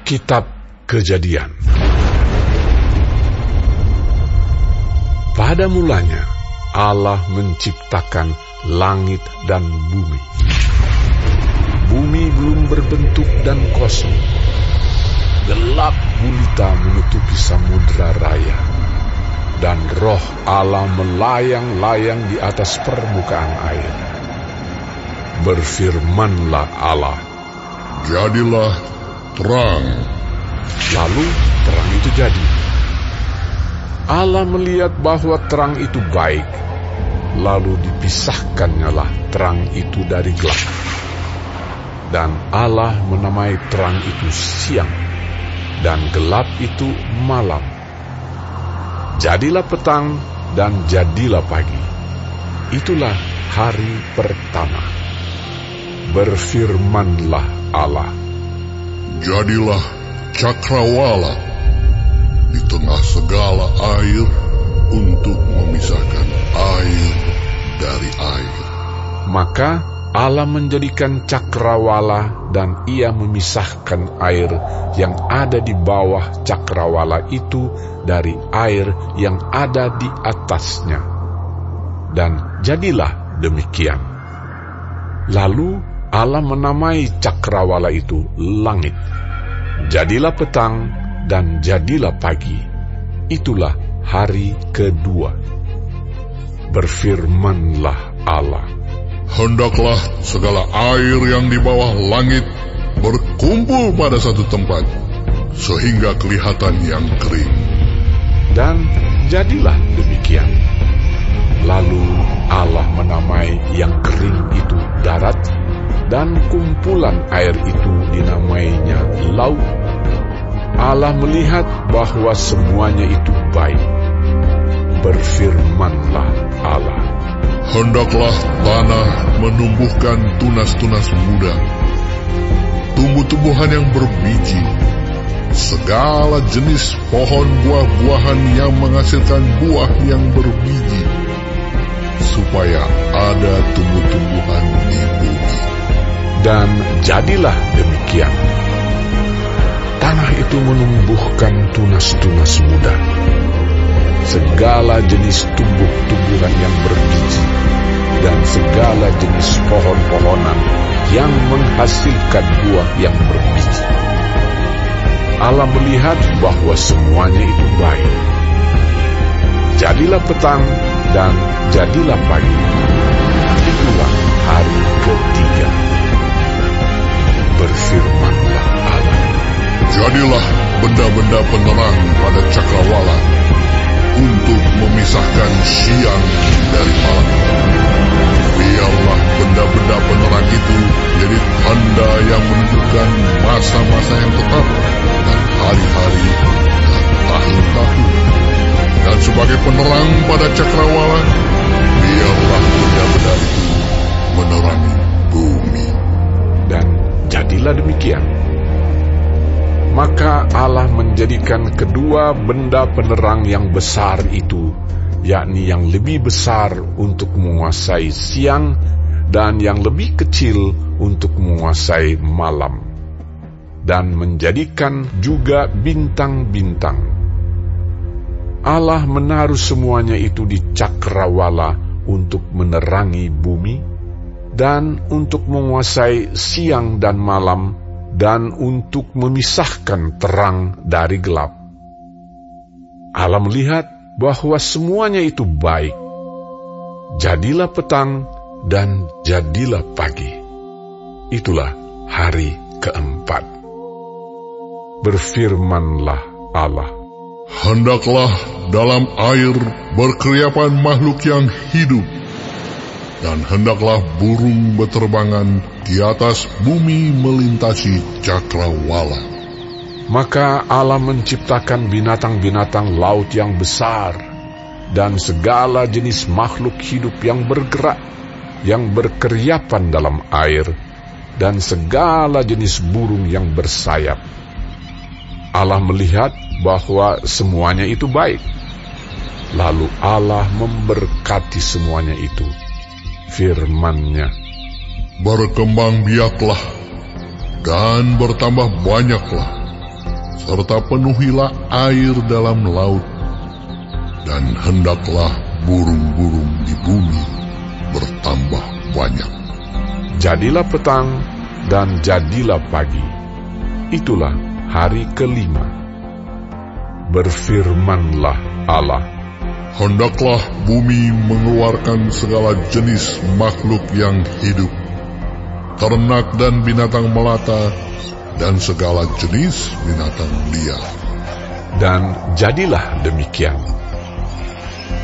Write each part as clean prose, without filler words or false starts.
Kitab Kejadian. Pada mulanya Allah menciptakan langit dan bumi. Bumi belum berbentuk dan kosong. Gelap gulita menutupi samudra raya, dan roh Allah melayang-layang di atas permukaan air. Berfirmanlah Allah, "Jadilah terang." Lalu terang itu jadi. Allah melihat bahwa terang itu baik, lalu dipisahkannyalah terang itu dari gelap. Dan Allah menamai terang itu siang, dan gelap itu malam. Jadilah petang dan jadilah pagi. Itulah hari pertama. Berfirmanlah Allah, "Jadilah cakrawala di tengah segala air untuk memisahkan air dari air." Maka Allah menjadikan cakrawala, dan Ia memisahkan air yang ada di bawah cakrawala itu dari air yang ada di atasnya. Dan jadilah demikian. Lalu Allah menamai cakrawala itu langit. Jadilah petang dan jadilah pagi. Itulah hari kedua. Berfirmanlah Allah, "Hendaklah segala air yang di bawah langit berkumpul pada satu tempat, sehingga kelihatan yang kering." Dan jadilah demikian. Lalu Allah menamai yang kering itu darat, dan kumpulan air itu dinamainya laut. Allah melihat bahwa semuanya itu baik. Berfirmanlah Allah, "Hendaklah tanah menumbuhkan tunas-tunas muda, tumbuh-tumbuhan yang berbiji, segala jenis pohon buah-buahan yang menghasilkan buah yang berbiji, supaya ada tumbuh-tumbuhan di bumi." Dan jadilah demikian. Tanah itu menumbuhkan tunas-tunas muda, segala jenis tumbuh-tumbuhan yang berbiji, dan segala jenis pohon-pohonan yang menghasilkan buah yang berbiji. Allah melihat bahwa semuanya itu baik. Jadilah petang dan jadilah pagi. Itulah hari ketiga. Berfirmanlah Allah, "Jadilah benda-benda penerang pada cakrawala untuk memisahkan siang dari malam. Biarlah benda-benda penerang itu jadi tanda yang menunjukkan masa-masa yang tetap dan hari-hari dan tahun-tahun. Dan sebagai penerang pada cakrawala, biarlah benda-benda itu menerangi bumi." dan jadilah demikian. Maka Allah menjadikan kedua benda penerang yang besar itu, yakni yang lebih besar untuk menguasai siang dan yang lebih kecil untuk menguasai malam, dan menjadikan juga bintang-bintang. Allah menaruh semuanya itu di cakrawala untuk menerangi bumi, dan untuk menguasai siang dan malam, dan untuk memisahkan terang dari gelap. Allah melihat bahwa semuanya itu baik. Jadilah petang dan jadilah pagi. Itulah hari keempat. Berfirmanlah Allah, "Hendaklah dalam air berkeriapan makhluk yang hidup, dan hendaklah burung berterbangan di atas bumi melintasi cakrawala." Maka Allah menciptakan binatang-binatang laut yang besar, dan segala jenis makhluk hidup yang bergerak, yang berkeriapan dalam air, dan segala jenis burung yang bersayap. Allah melihat bahwa semuanya itu baik. Lalu Allah memberkati semuanya itu. Firman-Nya, "Berkembang biaklah dan bertambah banyaklah, serta penuhilah air dalam laut, dan hendaklah burung-burung di bumi bertambah banyak. Jadilah petang dan jadilah pagi. Itulah hari kelima. Berfirmanlah Allah, hendaklah bumi mengeluarkan segala jenis makhluk yang hidup, ternak dan binatang melata, dan segala jenis binatang liar. Dan jadilah demikian.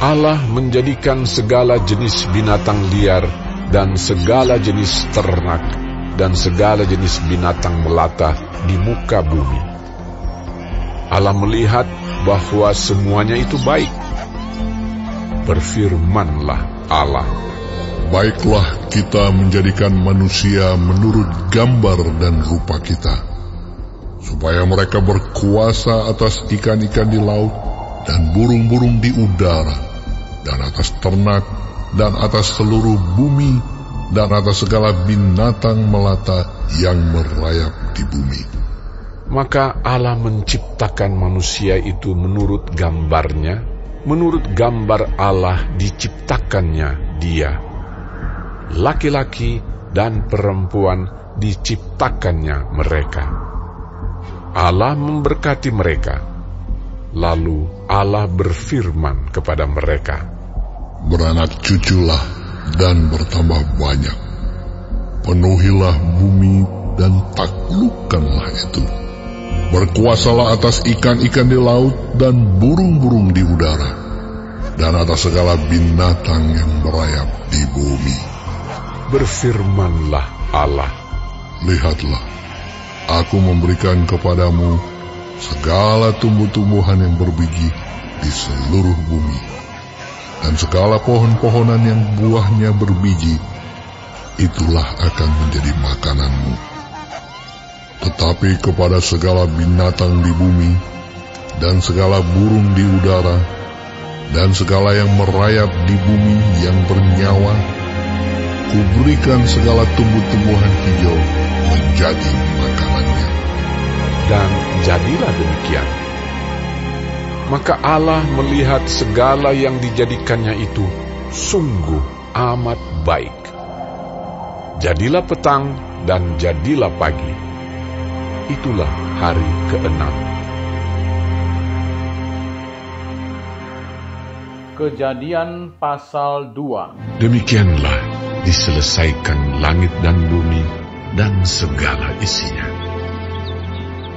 Allah menjadikan segala jenis binatang liar dan segala jenis ternak dan segala jenis binatang melata di muka bumi. Allah melihat bahwa semuanya itu baik. Berfirmanlah Allah, baiklah kita menjadikan manusia menurut gambar dan rupa kita, supaya mereka berkuasa atas ikan-ikan di laut dan burung-burung di udara, dan atas ternak, dan atas seluruh bumi, dan atas segala binatang melata yang merayap di bumi. Maka Allah menciptakan manusia itu menurut gambarnya, menurut gambar Allah diciptakannya dia. Laki-laki dan perempuan diciptakannya mereka. Allah memberkati mereka. Lalu Allah berfirman kepada mereka, beranak cuculah dan bertambah banyak. Penuhilah bumi dan taklukkanlah itu. Berkuasalah atas ikan-ikan di laut dan burung-burung di udara, dan atas segala binatang yang merayap di bumi. Berfirmanlah Allah, lihatlah, aku memberikan kepadamu segala tumbuh-tumbuhan yang berbiji di seluruh bumi, dan segala pohon-pohonan yang buahnya berbiji, itulah akan menjadi makananmu. Tetapi kepada segala binatang di bumi, dan segala burung di udara, dan segala yang merayap di bumi yang bernyawa, kuberikan segala tumbuh-tumbuhan hijau menjadi makanannya. Dan jadilah demikian. Maka Allah melihat segala yang dijadikannya itu sungguh amat baik. Jadilah petang dan jadilah pagi. Itulah hari ke-6. Kejadian pasal 2. Demikianlah diselesaikan langit dan bumi dan segala isinya.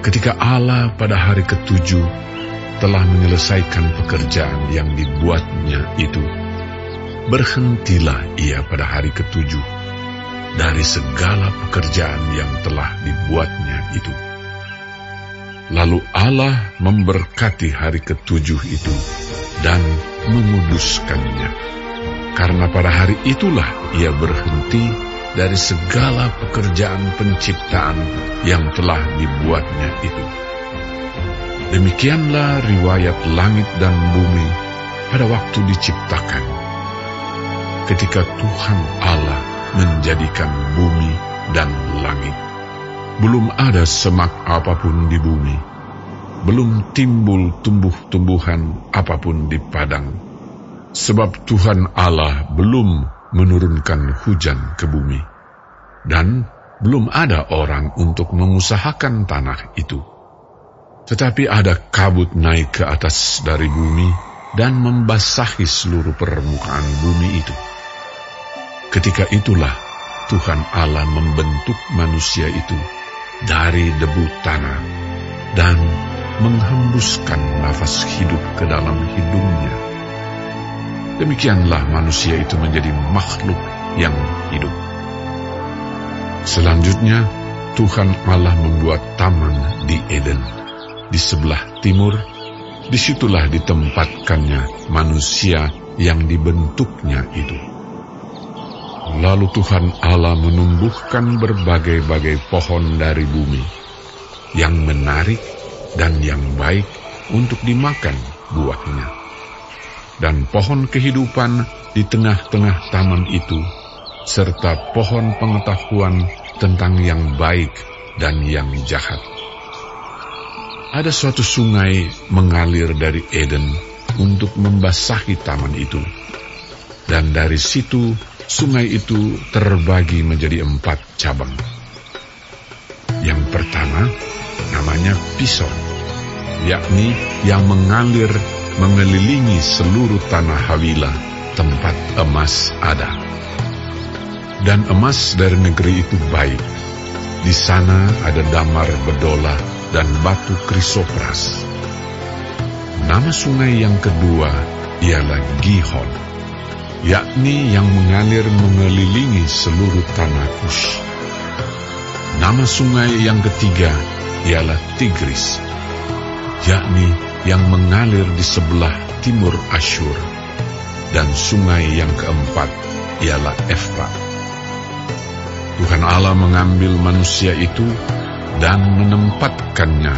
Ketika Allah pada hari ke-7 telah menyelesaikan pekerjaan yang dibuatnya itu, berhentilah ia pada hari ke-7 dari segala pekerjaan yang telah dibuatnya itu. Lalu Allah memberkati hari ke-7 itu dan menguduskannya, karena pada hari itulah ia berhenti dari segala pekerjaan penciptaan yang telah dibuatnya itu. Demikianlah riwayat langit dan bumi pada waktu diciptakan, ketika Tuhan Allah menjadikan bumi dan langit. Belum ada semak apapun di bumi, belum timbul tumbuh-tumbuhan apapun di padang, sebab Tuhan Allah belum menurunkan hujan ke bumi, dan belum ada orang untuk mengusahakan tanah itu. Tetapi ada kabut naik ke atas dari bumi dan membasahi seluruh permukaan bumi itu. Ketika itulah Tuhan Allah membentuk manusia itu dari debu tanah dan menghembuskan nafas hidup ke dalam hidungnya. Demikianlah manusia itu menjadi makhluk yang hidup. Selanjutnya Tuhan Allah membuat taman di Eden di sebelah timur. Disitulah ditempatkannya manusia yang dibentuknya itu. Lalu Tuhan Allah menumbuhkan berbagai-bagai pohon dari bumi, yang menarik dan yang baik untuk dimakan buahnya. Dan pohon kehidupan di tengah-tengah taman itu, serta pohon pengetahuan tentang yang baik dan yang jahat. Ada suatu sungai mengalir dari Eden untuk membasahi taman itu. Dan dari situ, sungai itu terbagi menjadi 4 cabang. Yang pertama, namanya Pison, yakni yang mengalir mengelilingi seluruh tanah Hawila, tempat emas ada. Dan emas dari negeri itu baik. Di sana ada damar bedola dan batu krisopras. Nama sungai yang kedua ialah Gihon, yakni yang mengalir mengelilingi seluruh tanah Kush. Nama sungai yang ketiga ialah Tigris, yakni yang mengalir di sebelah timur Asyur. Dan sungai yang keempat ialah Efrat. Tuhan Allah mengambil manusia itu dan menempatkannya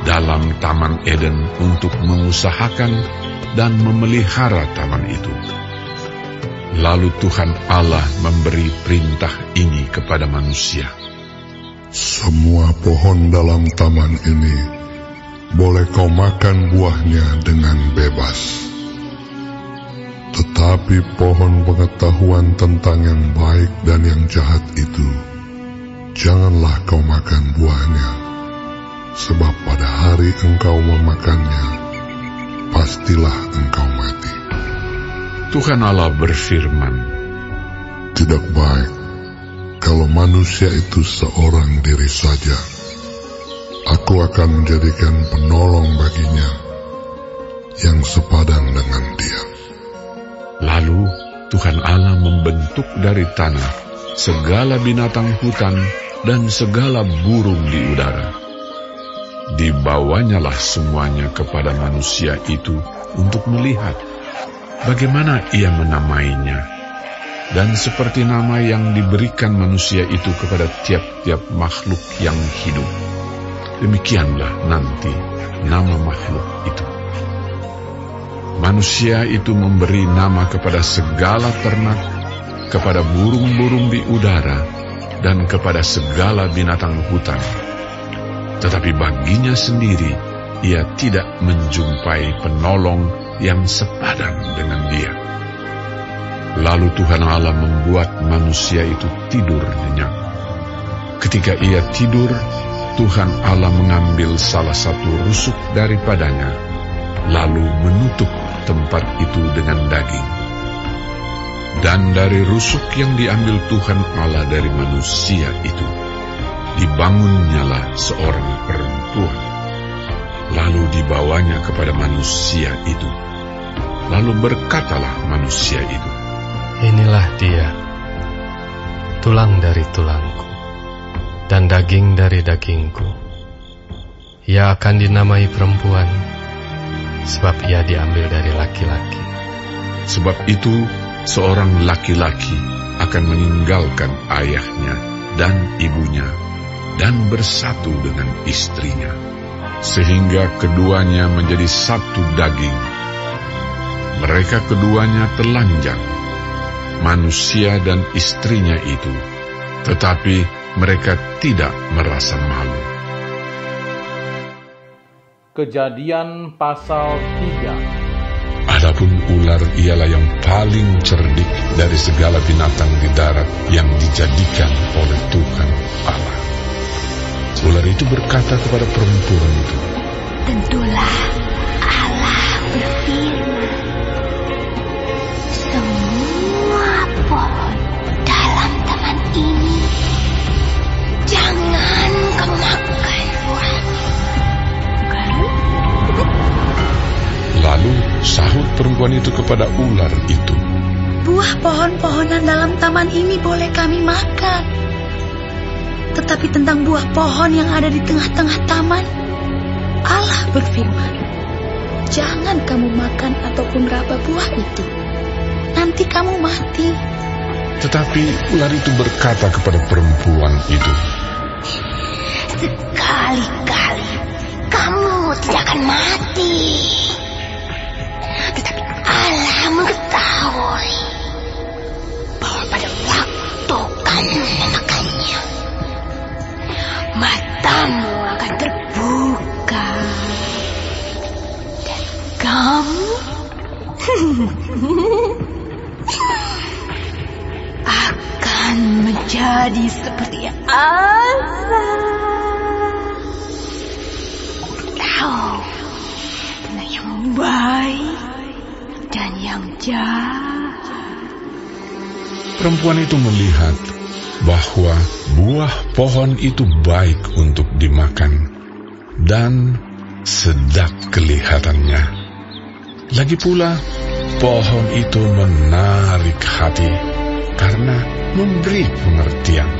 dalam Taman Eden untuk mengusahakan dan memelihara taman itu. Lalu Tuhan Allah memberi perintah ini kepada manusia. Semua pohon dalam taman ini boleh kau makan buahnya dengan bebas. Tetapi pohon pengetahuan tentang yang baik dan yang jahat itu, janganlah kau makan buahnya, sebab pada hari engkau memakannya, pastilah engkau mati. Tuhan Allah berfirman, tidak baik kalau manusia itu seorang diri saja. Aku akan menjadikan penolong baginya yang sepadan dengan dia. Lalu Tuhan Allah membentuk dari tanah segala binatang hutan dan segala burung di udara. Dibawanyalah semuanya kepada manusia itu untuk melihat bagaimana ia menamainya. Dan seperti nama yang diberikan manusia itu kepada tiap-tiap makhluk yang hidup, demikianlah nanti nama makhluk itu. Manusia itu memberi nama kepada segala ternak, kepada burung-burung di udara, dan kepada segala binatang hutan. Tetapi baginya sendiri, ia tidak menjumpai penolong yang sepadan dengan dia. Lalu Tuhan Allah membuat manusia itu tidur nyenyak. Ketika ia tidur, Tuhan Allah mengambil salah satu rusuk daripadanya, lalu menutup tempat itu dengan daging. Dan dari rusuk yang diambil Tuhan Allah dari manusia itu, dibangunnyalah seorang perempuan. Lalu dibawanya kepada manusia itu. Lalu berkatalah manusia itu, inilah dia, tulang dari tulangku, dan daging dari dagingku. Ia akan dinamai perempuan, sebab ia diambil dari laki-laki. Sebab itu, seorang laki-laki akan meninggalkan ayahnya dan ibunya, dan bersatu dengan istrinya, sehingga keduanya menjadi satu daging. Mereka keduanya telanjang, manusia dan istrinya itu, tetapi mereka tidak merasa malu. Kejadian pasal 3. Adapun ular ialah yang paling cerdik dari segala binatang di darat yang dijadikan oleh Tuhan Allah. Ular itu berkata kepada perempuan itu, tentulah Allah berfirman, semua pohon dalam taman ini jangan kamu makan buahnya. Lalu sahut perempuan itu kepada ular itu, buah pohon-pohonan dalam taman ini boleh kami makan. Tetapi tentang buah pohon yang ada di tengah-tengah taman, Allah berfirman, jangan kamu makan ataupun raba buah itu, nanti kamu mati. Tetapi ular itu berkata kepada perempuan itu, sekali-kali kamu tidak akan mati. Tetapi Allah mengetahui bahwa pada waktu kamu memakannya, matamu akan terbuka akan menjadi seperti Allah. Kau benar yang baik dan yang jahat. Perempuan itu melihat bahwa buah pohon itu baik untuk dimakan dan sedap kelihatannya. Lagi pula, pohon itu menarik hati karena memberi pengertian.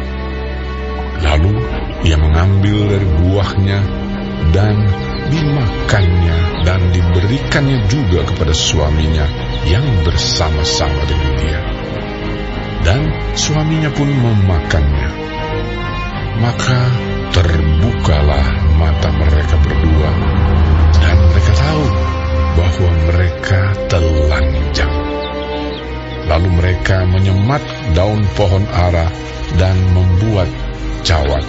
Lalu ia mengambil dari buahnya dan dimakannya dan diberikannya juga kepada suaminya yang bersama-sama dengan dia. Dan suaminya pun memakannya. Maka terbukalah mata mereka berdua, dan mereka tahu bahwa mereka telanjang. Lalu mereka menyemat daun pohon ara dan membuat cawat.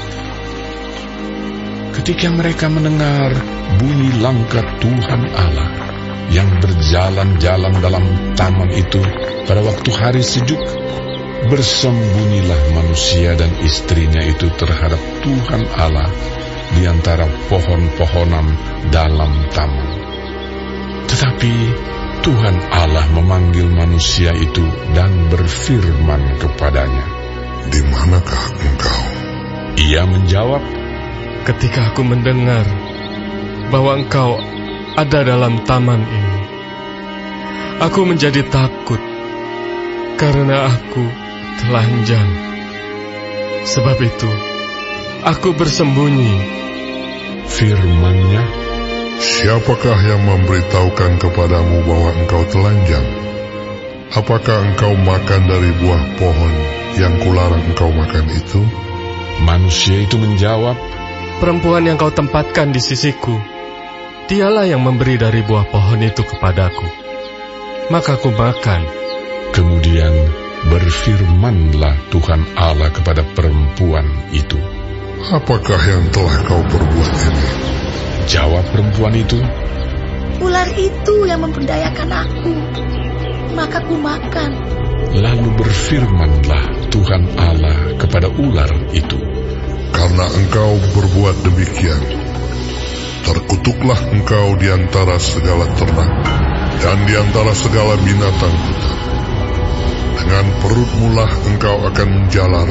Ketika mereka mendengar bunyi langkah Tuhan Allah yang berjalan-jalan dalam taman itu pada waktu hari sejuk, bersembunyilah manusia dan istrinya itu terhadap Tuhan Allah di antara pohon-pohonan dalam taman. Tetapi Tuhan Allah memanggil manusia itu dan berfirman kepadanya, "Di manakah engkau?" Ia menjawab, "Ketika aku mendengar bahwa engkau ada dalam taman ini, aku menjadi takut karena aku telanjang. Sebab itu, aku bersembunyi." Firman-Nya, "Siapakah yang memberitahukan kepadamu bahwa engkau telanjang? Apakah engkau makan dari buah pohon yang kularang engkau makan itu?" Manusia itu menjawab, "Perempuan yang kau tempatkan di sisiku, dialah yang memberi dari buah pohon itu kepadaku. Maka aku makan." Kemudian berfirmanlah Tuhan Allah kepada perempuan itu, "Apakah yang telah kau perbuat ini?" Jawab perempuan itu, Ular itu yang memperdayakan aku, maka ku makan. Lalu berfirmanlah Tuhan Allah kepada ular itu, "Karena engkau berbuat demikian, terkutuklah engkau di antara segala ternak dan di antara segala binatang hutan. Dengan perutmu lah engkau akan menjalar,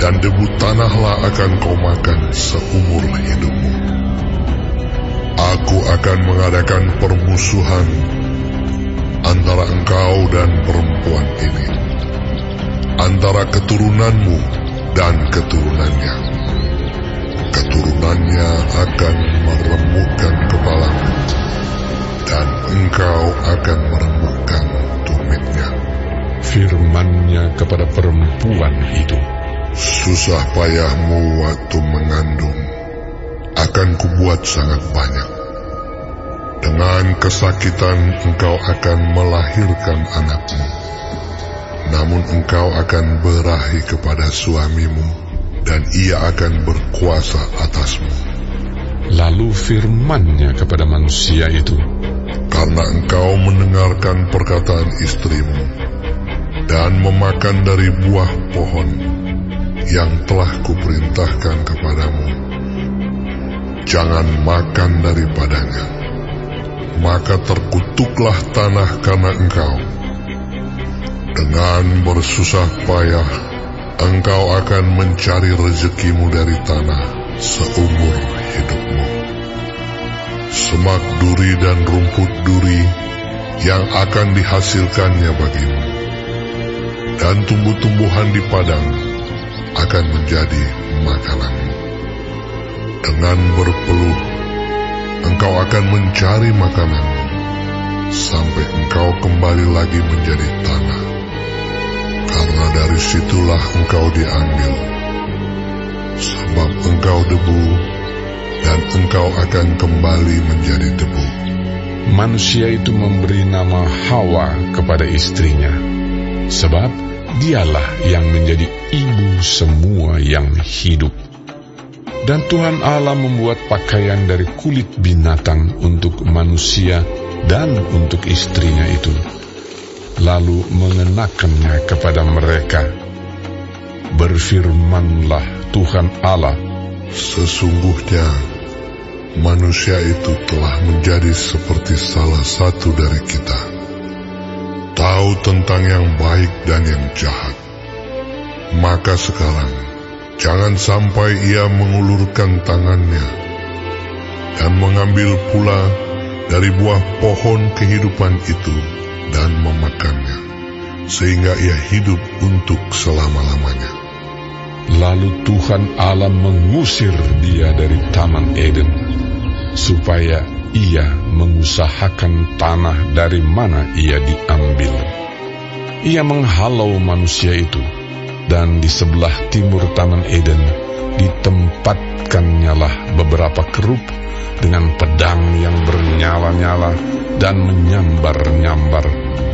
dan debu tanahlah akan kau makan seumur hidupmu. Aku akan mengadakan permusuhan antara engkau dan perempuan ini, antara keturunanmu dan keturunannya. Keturunannya akan meremukkan kepalamu, dan engkau akan meremukkan tumitnya." Firman-Nya kepada perempuan itu, "Susah payahmu waktu mengandung akan kubuat sangat banyak. Dengan kesakitan engkau akan melahirkan anakmu. Namun engkau akan berahi kepada suamimu, dan ia akan berkuasa atasmu." Lalu firman-Nya kepada manusia itu, "Karena engkau mendengarkan perkataan istrimu, dan memakan dari buah pohon yang telah kuperintahkan kepadamu, jangan makan daripadanya, maka terkutuklah tanah karena engkau. Dengan bersusah payah, engkau akan mencari rezekimu dari tanah seumur hidupmu. Semak duri dan rumput duri yang akan dihasilkannya bagimu, dan tumbuh-tumbuhan di padang akan menjadi makananmu. Dengan berpeluh, engkau akan mencari makananmu, sampai engkau kembali lagi menjadi tanah, karena dari situlah engkau diambil. Sebab engkau debu, dan engkau akan kembali menjadi debu." manusia itu memberi nama Hawa kepada istrinya, sebab dialah yang menjadi ibu semua yang hidup. Dan Tuhan Allah membuat pakaian dari kulit binatang untuk manusia dan untuk istrinya itu, lalu mengenakannya kepada mereka. Berfirmanlah Tuhan Allah, sesungguhnya manusia itu telah menjadi seperti salah satu dari kita, tahu tentang yang baik dan yang jahat. Maka sekarang jangan sampai ia mengulurkan tangannya dan mengambil pula dari buah pohon kehidupan itu dan memakannya, sehingga ia hidup untuk selama-lamanya. Lalu Tuhan Allah mengusir dia dari Taman Eden, supaya ia mengusahakan tanah dari mana ia diambil. Ia menghalau manusia itu, dan di sebelah timur Taman Eden ditempatkannyalah beberapa kerub dengan pedang yang bernyala-nyala dan menyambar-nyambar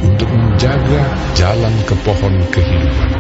untuk menjaga jalan ke pohon kehidupan.